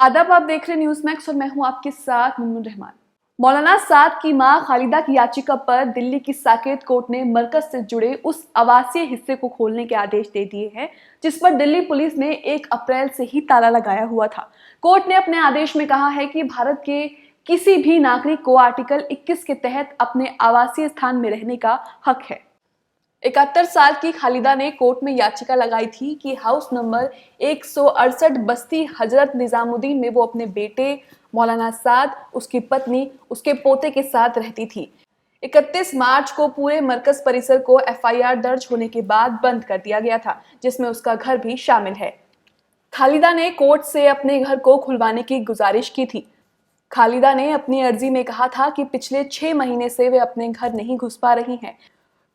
आदाब, आप देख रहे हैं न्यूज़ मैक्स और मैं हूं आपके साथ मुनमुन रहमान। मौलाना साद की मां खालिदा की याचिका पर दिल्ली की साकेत कोर्ट ने मरकज से जुड़े उस आवासीय हिस्से को खोलने के आदेश दे दिए हैं जिस पर दिल्ली पुलिस ने 1 अप्रैल से ही ताला लगाया हुआ था। कोर्ट ने अपने आदेश में कहा है कि भारत के किसी भी नागरिक को आर्टिकल 21 के तहत अपने आवासीय स्थान में रहने का हक है। 71 साल की खालिदा ने कोर्ट में याचिका लगाई थी कि हाउस नंबर 168 बस्ती हजरत निजामुद्दीन में वो अपने बेटे मौलाना साद, उसकी पत्नी, उसके पोते के साथ रहती थी। 31 मार्च को पूरे मरकज परिसर को एफआईआर दर्ज होने के बाद बंद कर दिया गया था, जिसमें उसका घर भी शामिल है। खालिदा ने कोर्ट से अपने घर को खुलवाने की गुजारिश की थी। खालिदा ने अपनी अर्जी में कहा था कि पिछले 6 महीने से वे अपने घर नहीं घुस पा रही हैं।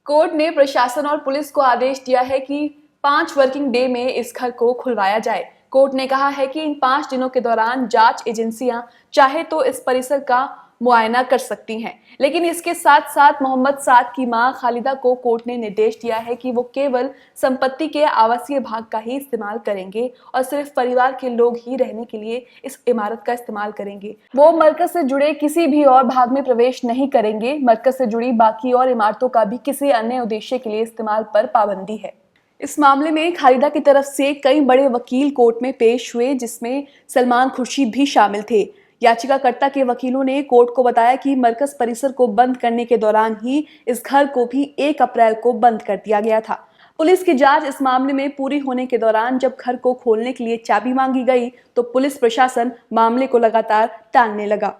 कोर्ट ने प्रशासन और पुलिस को आदेश दिया है कि 5 वर्किंग डे में इस घर को खुलवाया जाए। कोर्ट ने कहा है कि इन 5 दिनों के दौरान जांच एजेंसियां चाहे तो इस परिसर का मुआयना कर सकती हैं, लेकिन इसके साथ साथ मोहम्मद साद की मां खालिदा को कोर्ट ने निर्देश दिया है कि वो केवल संपत्ति के आवासीय भाग का ही इस्तेमाल करेंगे और सिर्फ परिवार के लोग ही रहने के लिए इस इमारत का इस्तेमाल करेंगे। वो मरकज से जुड़े किसी भी और भाग में प्रवेश नहीं करेंगे। मरकज से जुड़ी बाकी और इमारतों का भी किसी अन्य उद्देश्य के लिए इस्तेमाल पर पाबंदी है। इस मामले में खालिदा की तरफ से कई बड़े वकील कोर्ट में पेश हुए, जिसमें सलमान खुर्शीद भी शामिल थे। याचिकाकर्ता के वकीलों ने कोर्ट को बताया कि मरकज परिसर को बंद करने के दौरान ही इस घर को भी 1 अप्रैल को बंद कर दिया गया था। पुलिस की जांच इस मामले में पूरी होने के दौरान जब घर को खोलने के लिए चाबी मांगी गई तो पुलिस प्रशासन मामले को लगातार टालने लगा।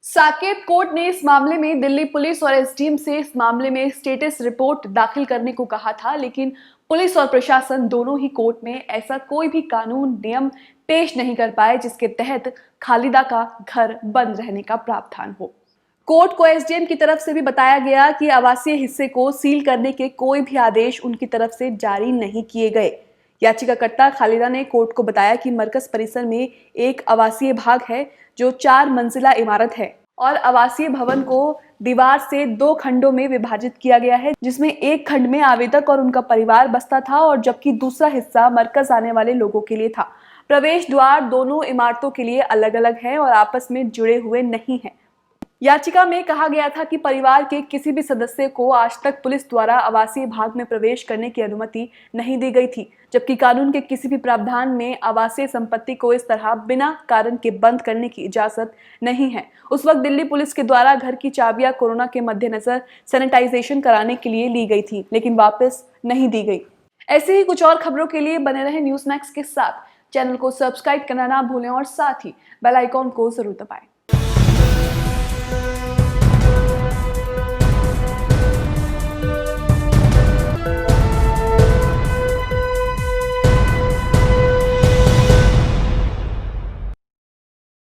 साकेत कोर्ट ने इस मामले में दिल्ली पुलिस और एसडीएम से इस मामले में स्टेटस रिपोर्ट दाखिल करने को कहा था, लेकिन पुलिस और प्रशासन दोनों ही कोर्ट में ऐसा कोई भी कानून नियम पेश नहीं कर पाए जिसके तहत खालिदा का घर बंद रहने का प्रावधान हो। कोर्ट को एसडीएम की तरफ से भी बताया गया कि आवासीय हिस्से को सील करने के कोई भी आदेश उनकी तरफ से जारी नहीं किए गए। याचिकाकर्ता खालिदा ने कोर्ट को बताया कि मरकज परिसर में एक आवासीय भाग है जो 4 मंजिला इमारत है और आवासीय भवन को दीवार से 2 खंडों में विभाजित किया गया है, जिसमें एक खंड में आवेदक और उनका परिवार बसता था और जबकि दूसरा हिस्सा मरकज आने वाले लोगों के लिए था। प्रवेश द्वार दोनों इमारतों के लिए अलग अलग है और आपस में जुड़े हुए नहीं हैं। याचिका में कहा गया था कि परिवार के किसी भी सदस्य को आज तक पुलिस द्वारा आवासीय भाग में प्रवेश करने की अनुमति नहीं दी गई थी, जबकि कानून के किसी भी प्रावधान में आवासीय संपत्ति को इस तरह बिना कारण के बंद करने की इजाजत नहीं है। उस वक्त दिल्ली पुलिस के द्वारा घर की चाबियां कोरोना के मद्देनजर सैनिटाइजेशन कराने के लिए ली गई थी, लेकिन वापस नहीं दी गई। ऐसे ही कुछ और खबरों के लिए बने रहे न्यूज़ मैक्स के साथ। चैनल को सब्सक्राइब करना ना भूलें और साथ ही बेल आइकॉन को जरूर दबाएं।